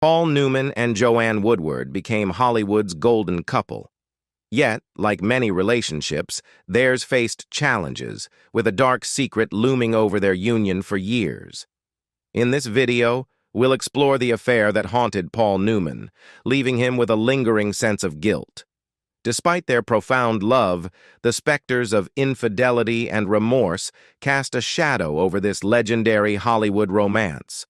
Paul Newman and Joanne Woodward became Hollywood's golden couple. Yet, like many relationships, theirs faced challenges, with a dark secret looming over their union for years. In this video, we'll explore the affair that haunted Paul Newman, leaving him with a lingering sense of guilt. Despite their profound love, the specters of infidelity and remorse cast a shadow over this legendary Hollywood romance.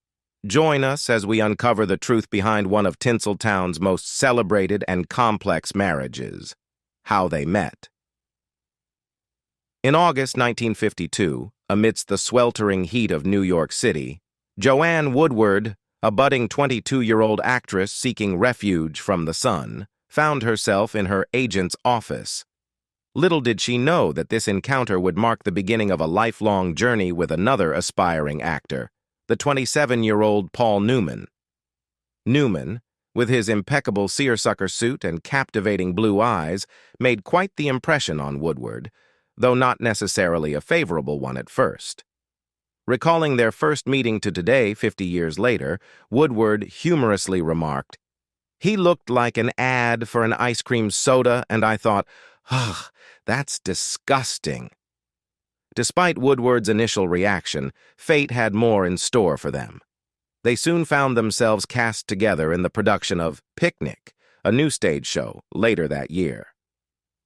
Join us as we uncover the truth behind one of Tinseltown's most celebrated and complex marriages: how they met. In August 1952, amidst the sweltering heat of New York City, Joanne Woodward, a budding 22-year-old actress seeking refuge from the sun, found herself in her agent's office. Little did she know that this encounter would mark the beginning of a lifelong journey with another aspiring actor, the 27-year-old Paul Newman. Newman, with his impeccable seersucker suit and captivating blue eyes, made quite the impression on Woodward, though not necessarily a favorable one at first. Recalling their first meeting to today, 50 years later, Woodward humorously remarked, "He looked like an ad for an ice cream soda, and I thought, ugh, that's disgusting." Despite Woodward's initial reaction, fate had more in store for them. They soon found themselves cast together in the production of Picnic, a new stage show, later that year.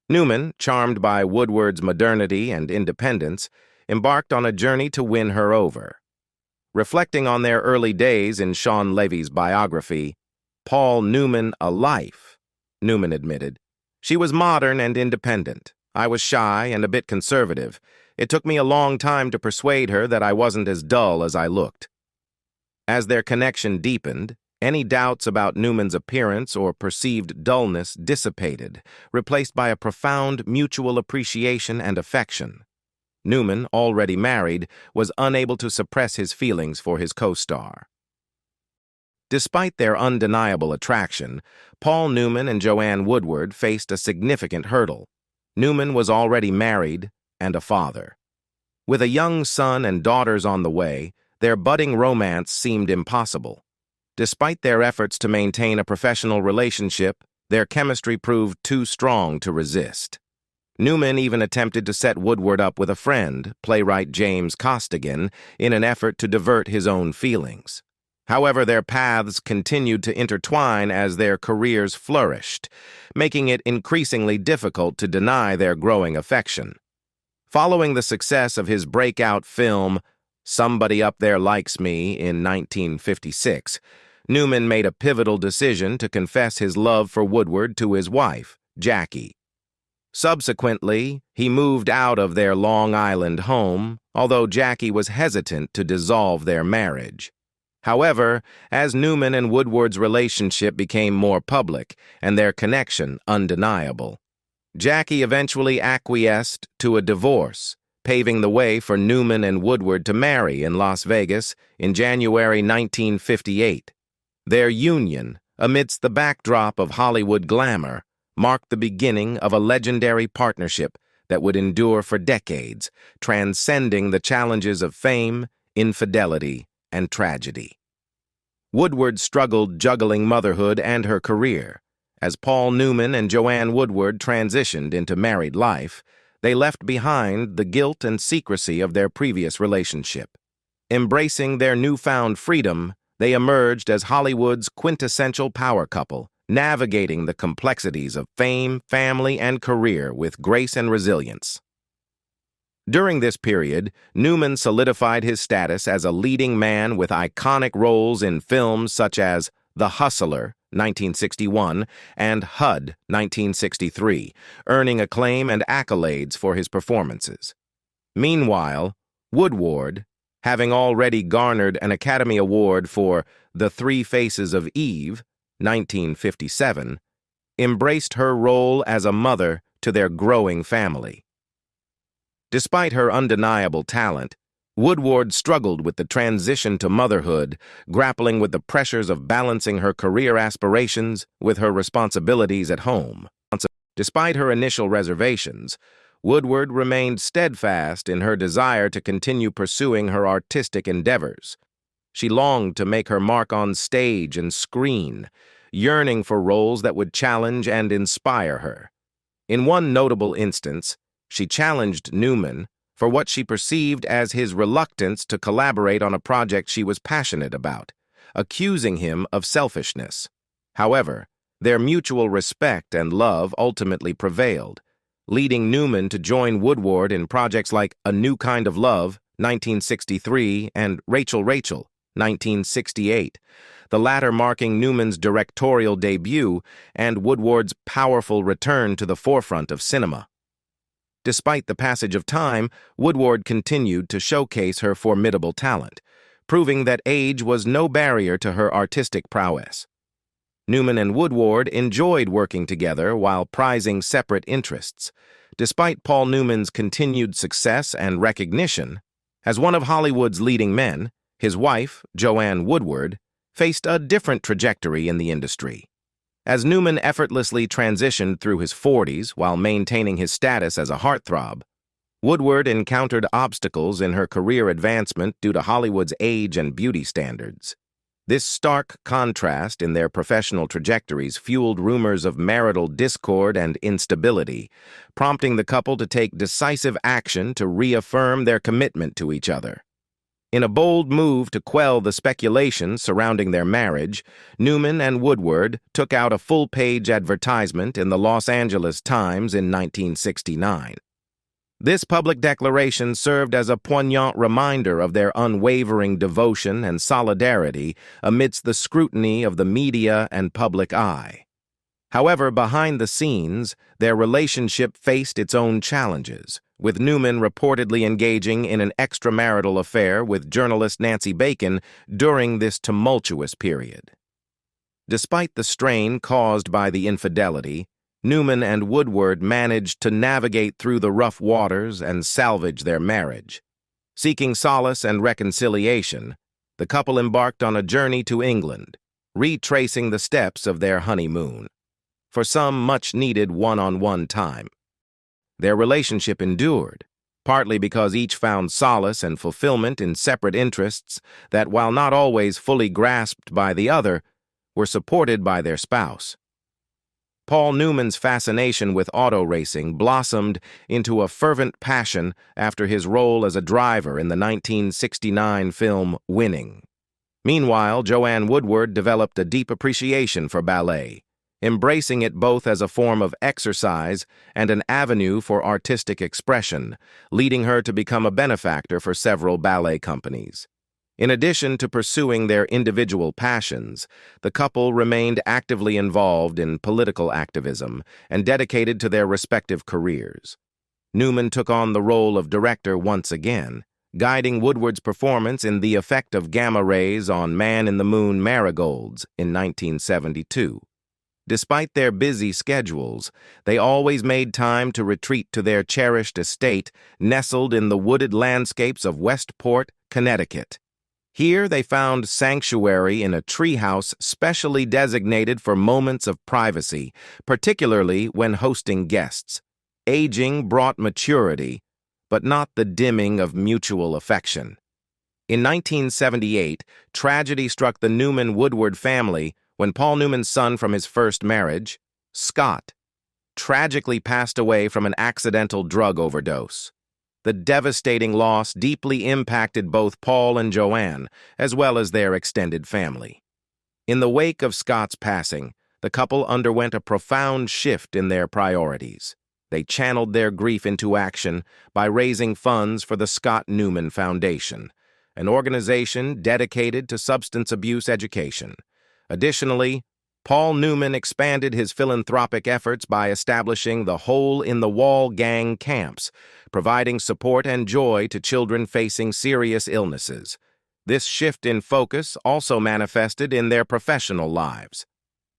Newman, charmed by Woodward's modernity and independence, embarked on a journey to win her over. Reflecting on their early days in Shawn Levy's biography, Paul Newman, A Life, Newman admitted, "She was modern and independent. I was shy and a bit conservative. It took me a long time to persuade her that I wasn't as dull as I looked." As their connection deepened, any doubts about Newman's appearance or perceived dullness dissipated, replaced by a profound mutual appreciation and affection. Newman, already married, was unable to suppress his feelings for his co-star. Despite their undeniable attraction, Paul Newman and Joanne Woodward faced a significant hurdle. Newman was already married and a father. With a young son and daughters on the way, their budding romance seemed impossible. Despite their efforts to maintain a professional relationship, their chemistry proved too strong to resist. Newman even attempted to set Woodward up with a friend, playwright James Costigan, in an effort to divert his own feelings. However, their paths continued to intertwine as their careers flourished, making it increasingly difficult to deny their growing affection. Following the success of his breakout film, Somebody Up There Likes Me, in 1956, Newman made a pivotal decision to confess his love for Woodward to his wife, Jackie. Subsequently, he moved out of their Long Island home, although Jackie was hesitant to dissolve their marriage. However, as Newman and Woodward's relationship became more public and their connection undeniable, Jackie eventually acquiesced to a divorce, paving the way for Newman and Woodward to marry in Las Vegas in January 1958. Their union, amidst the backdrop of Hollywood glamour, marked the beginning of a legendary partnership that would endure for decades, transcending the challenges of fame, infidelity, and tragedy. Woodward struggled juggling motherhood and her career. As Paul Newman and Joanne Woodward transitioned into married life, they left behind the guilt and secrecy of their previous relationship. Embracing their newfound freedom, they emerged as Hollywood's quintessential power couple, navigating the complexities of fame, family, and career with grace and resilience. During this period, Newman solidified his status as a leading man with iconic roles in films such as The Hustler, 1961, and HUD, 1963, earning acclaim and accolades for his performances. Meanwhile, Woodward, having already garnered an Academy Award for The Three Faces of Eve, 1957, embraced her role as a mother to their growing family. Despite her undeniable talent, Woodward struggled with the transition to motherhood, grappling with the pressures of balancing her career aspirations with her responsibilities at home. Despite her initial reservations, Woodward remained steadfast in her desire to continue pursuing her artistic endeavors. She longed to make her mark on stage and screen, yearning for roles that would challenge and inspire her. In one notable instance, she challenged Newman for what she perceived as his reluctance to collaborate on a project she was passionate about, accusing him of selfishness. However, their mutual respect and love ultimately prevailed, leading Newman to join Woodward in projects like A New Kind of Love, 1963, and Rachel, 1968, the latter marking Newman's directorial debut and Woodward's powerful return to the forefront of cinema. Despite the passage of time, Woodward continued to showcase her formidable talent, proving that age was no barrier to her artistic prowess. Newman and Woodward enjoyed working together while prizing separate interests. Despite Paul Newman's continued success and recognition, as one of Hollywood's leading men, his wife, Joanne Woodward, faced a different trajectory in the industry. As Newman effortlessly transitioned through his 40s while maintaining his status as a heartthrob, Woodward encountered obstacles in her career advancement due to Hollywood's age and beauty standards. This stark contrast in their professional trajectories fueled rumors of marital discord and instability, prompting the couple to take decisive action to reaffirm their commitment to each other. In a bold move to quell the speculation surrounding their marriage, Newman and Woodward took out a full-page advertisement in the Los Angeles Times in 1969. This public declaration served as a poignant reminder of their unwavering devotion and solidarity amidst the scrutiny of the media and public eye. However, behind the scenes, their relationship faced its own challenges, with Newman reportedly engaging in an extramarital affair with journalist Nancy Bacon during this tumultuous period. Despite the strain caused by the infidelity, Newman and Woodward managed to navigate through the rough waters and salvage their marriage. Seeking solace and reconciliation, the couple embarked on a journey to England, retracing the steps of their honeymoon, for some much-needed one-on-one time. Their relationship endured, partly because each found solace and fulfillment in separate interests that, while not always fully grasped by the other, were supported by their spouse. Paul Newman's fascination with auto racing blossomed into a fervent passion after his role as a driver in the 1969 film Winning. Meanwhile, Joanne Woodward developed a deep appreciation for ballet, embracing it both as a form of exercise and an avenue for artistic expression, leading her to become a benefactor for several ballet companies. In addition to pursuing their individual passions, the couple remained actively involved in political activism and dedicated to their respective careers. Newman took on the role of director once again, guiding Woodward's performance in The Effect of Gamma Rays on Man-in-the-Moon Marigolds in 1972. Despite their busy schedules, they always made time to retreat to their cherished estate nestled in the wooded landscapes of Westport, Connecticut. Here they found sanctuary in a treehouse specially designated for moments of privacy, particularly when hosting guests. Aging brought maturity, but not the dimming of mutual affection. In 1978, tragedy struck the Newman-Woodward family when Paul Newman's son from his first marriage, Scott, tragically passed away from an accidental drug overdose. The devastating loss deeply impacted both Paul and Joanne, as well as their extended family. In the wake of Scott's passing, the couple underwent a profound shift in their priorities. They channeled their grief into action by raising funds for the Scott Newman Foundation, an organization dedicated to substance abuse education. Additionally, Paul Newman expanded his philanthropic efforts by establishing the Hole-in-the-Wall Gang camps, providing support and joy to children facing serious illnesses. This shift in focus also manifested in their professional lives.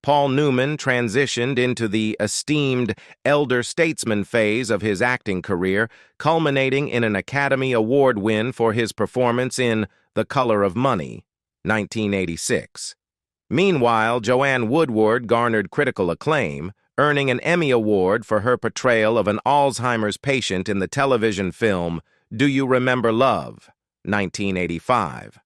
Paul Newman transitioned into the esteemed elder statesman phase of his acting career, culminating in an Academy Award win for his performance in The Color of Money, 1986. Meanwhile, Joanne Woodward garnered critical acclaim, earning an Emmy Award for her portrayal of an Alzheimer's patient in the television film Do You Remember Love, 1985.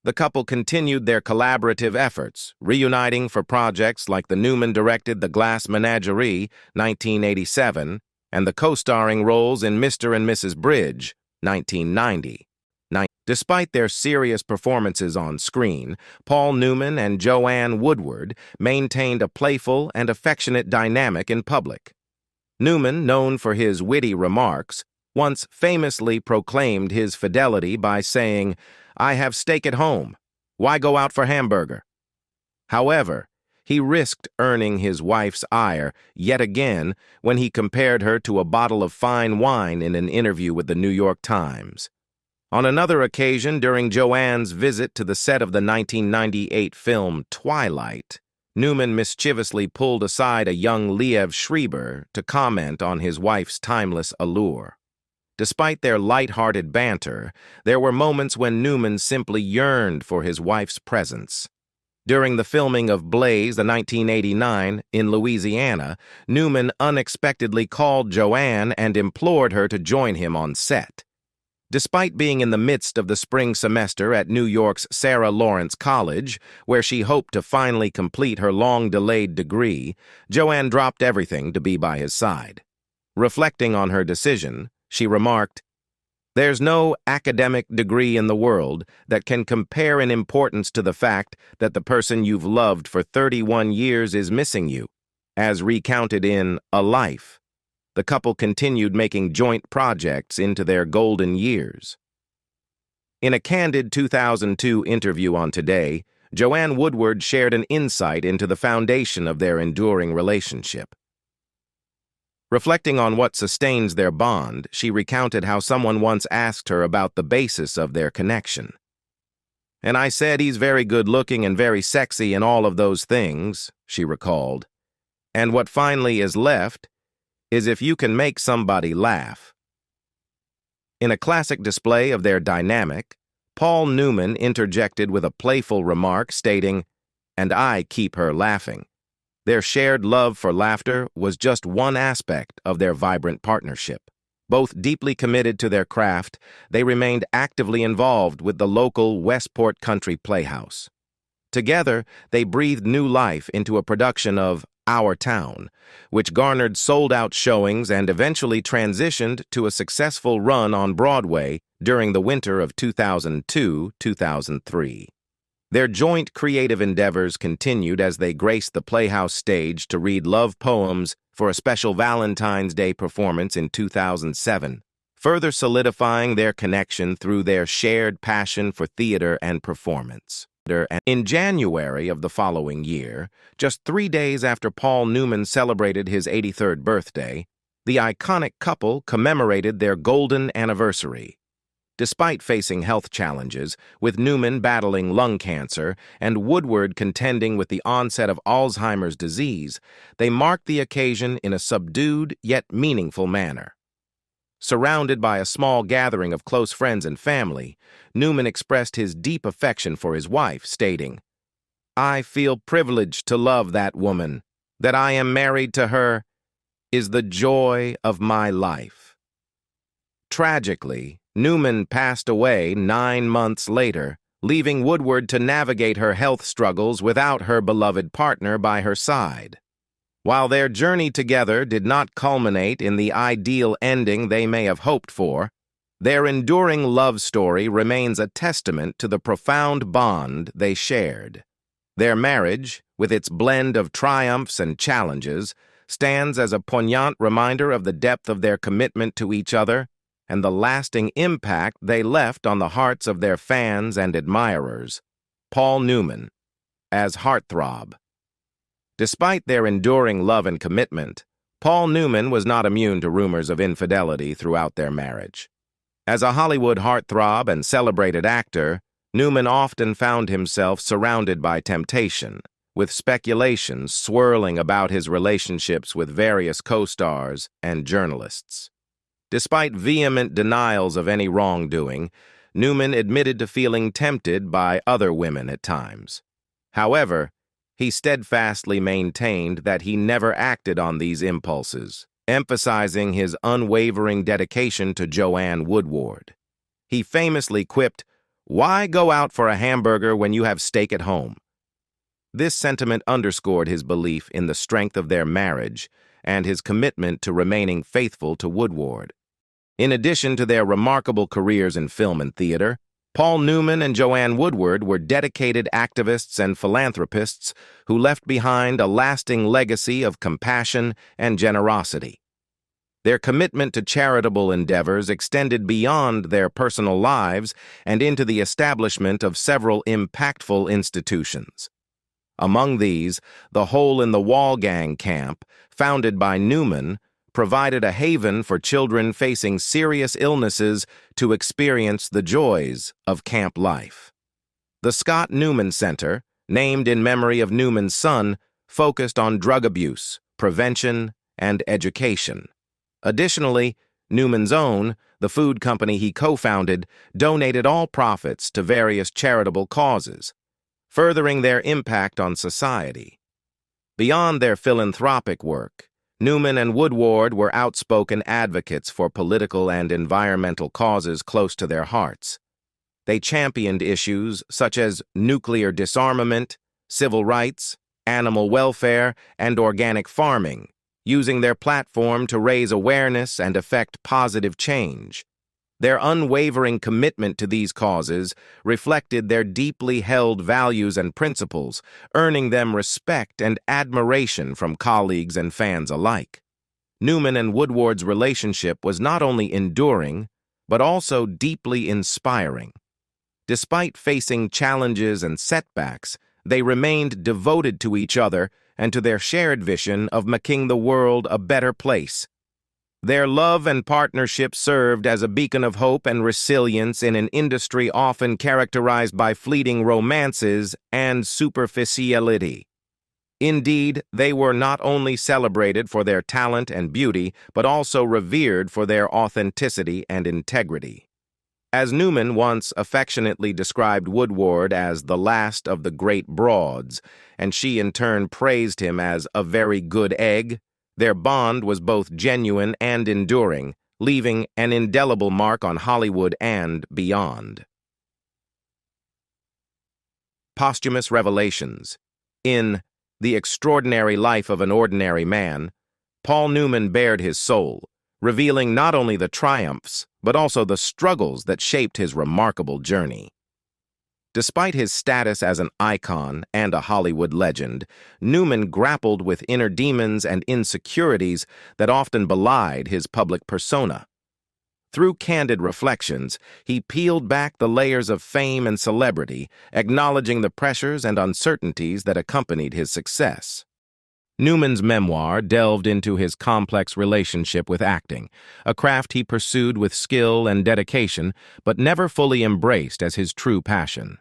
The couple continued their collaborative efforts, reuniting for projects like the Newman-directed The Glass Menagerie, 1987, and the co-starring roles in Mr. and Mrs. Bridge, 1990. Despite their serious performances on screen, Paul Newman and Joanne Woodward maintained a playful and affectionate dynamic in public. Newman, known for his witty remarks, once famously proclaimed his fidelity by saying, "I have steak at home. Why go out for hamburger?" However, he risked earning his wife's ire yet again when he compared her to a bottle of fine wine in an interview with the New York Times. On another occasion, during Joanne's visit to the set of the 1998 film Twilight, Newman mischievously pulled aside a young Liev Schreiber to comment on his wife's timeless allure. Despite their light-hearted banter, there were moments when Newman simply yearned for his wife's presence. During the filming of Blaze, the 1989, in Louisiana, Newman unexpectedly called Joanne and implored her to join him on set. Despite being in the midst of the spring semester at New York's Sarah Lawrence College, where she hoped to finally complete her long-delayed degree, Joanne dropped everything to be by his side. Reflecting on her decision, she remarked, "There's no academic degree in the world that can compare in importance to the fact that the person you've loved for 31 years is missing you," as recounted in A Life. The couple continued making joint projects into their golden years. In a candid 2002 interview on Today, Joanne Woodward shared an insight into the foundation of their enduring relationship. Reflecting on what sustains their bond, she recounted how someone once asked her about the basis of their connection. "And I said he's very good-looking and very sexy and all of those things," she recalled. "And what finally is left is if you can make somebody laugh." In a classic display of their dynamic, Paul Newman interjected with a playful remark stating, "And I keep her laughing." Their shared love for laughter was just one aspect of their vibrant partnership. Both deeply committed to their craft, they remained actively involved with the local Westport Country Playhouse. Together, they breathed new life into a production of Our Town, which garnered sold-out showings and eventually transitioned to a successful run on Broadway during the winter of 2002-2003. Their joint creative endeavors continued as they graced the Playhouse stage to read love poems for a special Valentine's Day performance in 2007, further solidifying their connection through their shared passion for theater and performance. In January of the following year, just 3 days after Paul Newman celebrated his 83rd birthday, the iconic couple commemorated their golden anniversary. Despite facing health challenges, with Newman battling lung cancer and Woodward contending with the onset of Alzheimer's disease, they marked the occasion in a subdued yet meaningful manner. Surrounded by a small gathering of close friends and family, Newman expressed his deep affection for his wife, stating, "I feel privileged to love that woman. That I am married to her is the joy of my life." Tragically, Newman passed away 9 months later, leaving Woodward to navigate her health struggles without her beloved partner by her side. While their journey together did not culminate in the ideal ending they may have hoped for, their enduring love story remains a testament to the profound bond they shared. Their marriage, with its blend of triumphs and challenges, stands as a poignant reminder of the depth of their commitment to each other and the lasting impact they left on the hearts of their fans and admirers. Paul Newman, as Heartthrob. Despite their enduring love and commitment, Paul Newman was not immune to rumors of infidelity throughout their marriage. As a Hollywood heartthrob and celebrated actor, Newman often found himself surrounded by temptation, with speculations swirling about his relationships with various co-stars and journalists. Despite vehement denials of any wrongdoing, Newman admitted to feeling tempted by other women at times. However, he steadfastly maintained that he never acted on these impulses, emphasizing his unwavering dedication to Joanne Woodward. He famously quipped, "Why go out for a hamburger when you have steak at home?" This sentiment underscored his belief in the strength of their marriage and his commitment to remaining faithful to Woodward. In addition to their remarkable careers in film and theater, Paul Newman and Joanne Woodward were dedicated activists and philanthropists who left behind a lasting legacy of compassion and generosity. Their commitment to charitable endeavors extended beyond their personal lives and into the establishment of several impactful institutions. Among these, the Hole in the Wall Gang camp, founded by Newman, provided a haven for children facing serious illnesses to experience the joys of camp life. The Scott Newman Center, named in memory of Newman's son, focused on drug abuse, prevention, and education. Additionally, Newman's Own, the food company he co-founded, donated all profits to various charitable causes, furthering their impact on society. Beyond their philanthropic work, Newman and Woodward were outspoken advocates for political and environmental causes close to their hearts. They championed issues such as nuclear disarmament, civil rights, animal welfare, and organic farming, using their platform to raise awareness and effect positive change. Their unwavering commitment to these causes reflected their deeply held values and principles, earning them respect and admiration from colleagues and fans alike. Newman and Woodward's relationship was not only enduring, but also deeply inspiring. Despite facing challenges and setbacks, they remained devoted to each other and to their shared vision of making the world a better place. Their love and partnership served as a beacon of hope and resilience in an industry often characterized by fleeting romances and superficiality. Indeed, they were not only celebrated for their talent and beauty, but also revered for their authenticity and integrity. As Newman once affectionately described Woodward as the last of the great broads, and she in turn praised him as a very good egg, their bond was both genuine and enduring, leaving an indelible mark on Hollywood and beyond. Posthumous revelations. In The Extraordinary Life of an Ordinary Man, Paul Newman bared his soul, revealing not only the triumphs, but also the struggles that shaped his remarkable journey. Despite his status as an icon and a Hollywood legend, Newman grappled with inner demons and insecurities that often belied his public persona. Through candid reflections, he peeled back the layers of fame and celebrity, acknowledging the pressures and uncertainties that accompanied his success. Newman's memoir delved into his complex relationship with acting, a craft he pursued with skill and dedication, but never fully embraced as his true passion.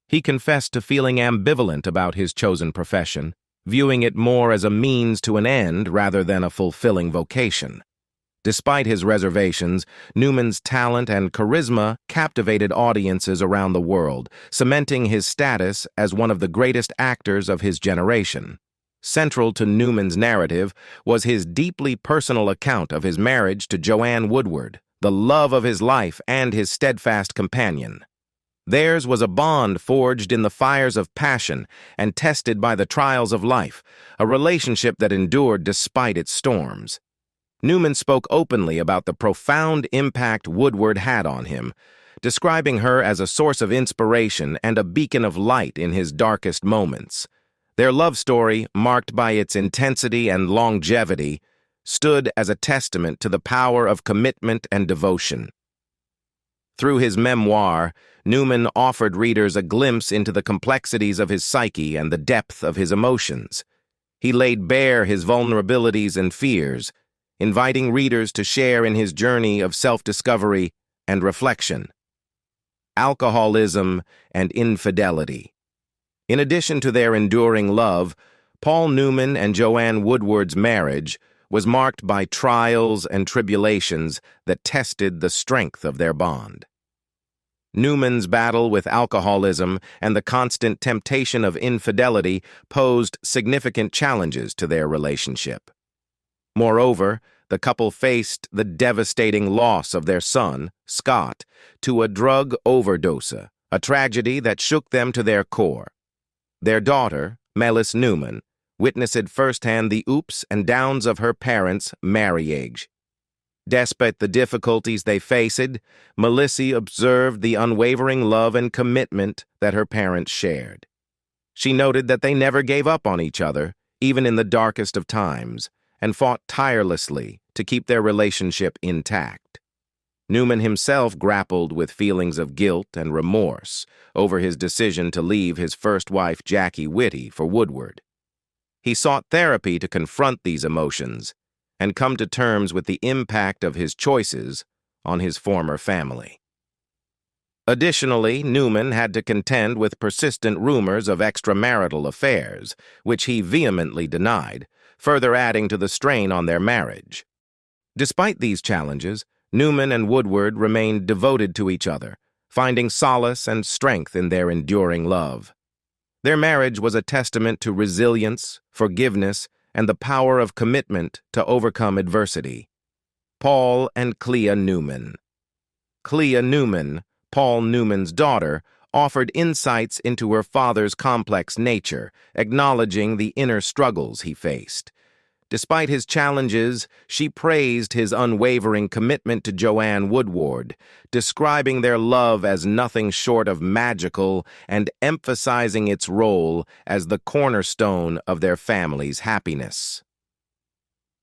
He confessed to feeling ambivalent about his chosen profession, viewing it more as a means to an end rather than a fulfilling vocation. Despite his reservations, Newman's talent and charisma captivated audiences around the world, cementing his status as one of the greatest actors of his generation. Central to Newman's narrative was his deeply personal account of his marriage to Joanne Woodward, the love of his life and his steadfast companion. Theirs was a bond forged in the fires of passion and tested by the trials of life, a relationship that endured despite its storms. Newman spoke openly about the profound impact Woodward had on him, describing her as a source of inspiration and a beacon of light in his darkest moments. Their love story, marked by its intensity and longevity, stood as a testament to the power of commitment and devotion. Through his memoir, Newman offered readers a glimpse into the complexities of his psyche and the depth of his emotions. He laid bare his vulnerabilities and fears, inviting readers to share in his journey of self-discovery and reflection. Alcoholism and infidelity. In addition to their enduring love, Paul Newman and Joanne Woodward's marriage was marked by trials and tribulations that tested the strength of their bond. Newman's battle with alcoholism and the constant temptation of infidelity posed significant challenges to their relationship. Moreover, the couple faced the devastating loss of their son, Scott, to a drug overdose, a tragedy that shook them to their core. Their daughter, Melis Newman, witnessed firsthand the ups and downs of her parents' marriage. Despite the difficulties they faced, Melissa observed the unwavering love and commitment that her parents shared. She noted that they never gave up on each other, even in the darkest of times, and fought tirelessly to keep their relationship intact. Newman himself grappled with feelings of guilt and remorse over his decision to leave his first wife, Jackie Whitty, for Woodward. He sought therapy to confront these emotions and come to terms with the impact of his choices on his former family. Additionally, Newman had to contend with persistent rumors of extramarital affairs, which he vehemently denied, further adding to the strain on their marriage. Despite these challenges, Newman and Woodward remained devoted to each other, finding solace and strength in their enduring love. Their marriage was a testament to resilience, forgiveness, and the power of commitment to overcome adversity. Paul and Clea Newman. Clea Newman, Paul Newman's daughter, offered insights into her father's complex nature, acknowledging the inner struggles he faced. Despite his challenges, she praised his unwavering commitment to Joanne Woodward, describing their love as nothing short of magical and emphasizing its role as the cornerstone of their family's happiness.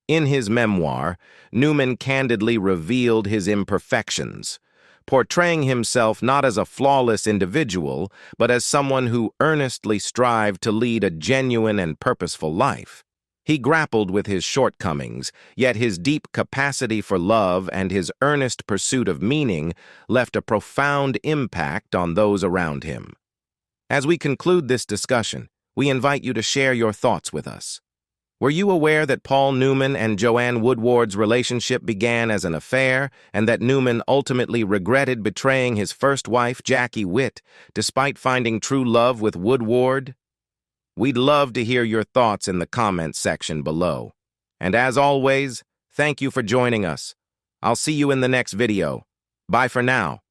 In his memoir, Newman candidly revealed his imperfections, portraying himself not as a flawless individual, but as someone who earnestly strived to lead a genuine and purposeful life. He grappled with his shortcomings, yet his deep capacity for love and his earnest pursuit of meaning left a profound impact on those around him. As we conclude this discussion, we invite you to share your thoughts with us. Were you aware that Paul Newman and Joanne Woodward's relationship began as an affair, and that Newman ultimately regretted betraying his first wife, Jackie Whitt, despite finding true love with Woodward? We'd love to hear your thoughts in the comments section below. And as always, thank you for joining us. I'll see you in the next video. Bye for now.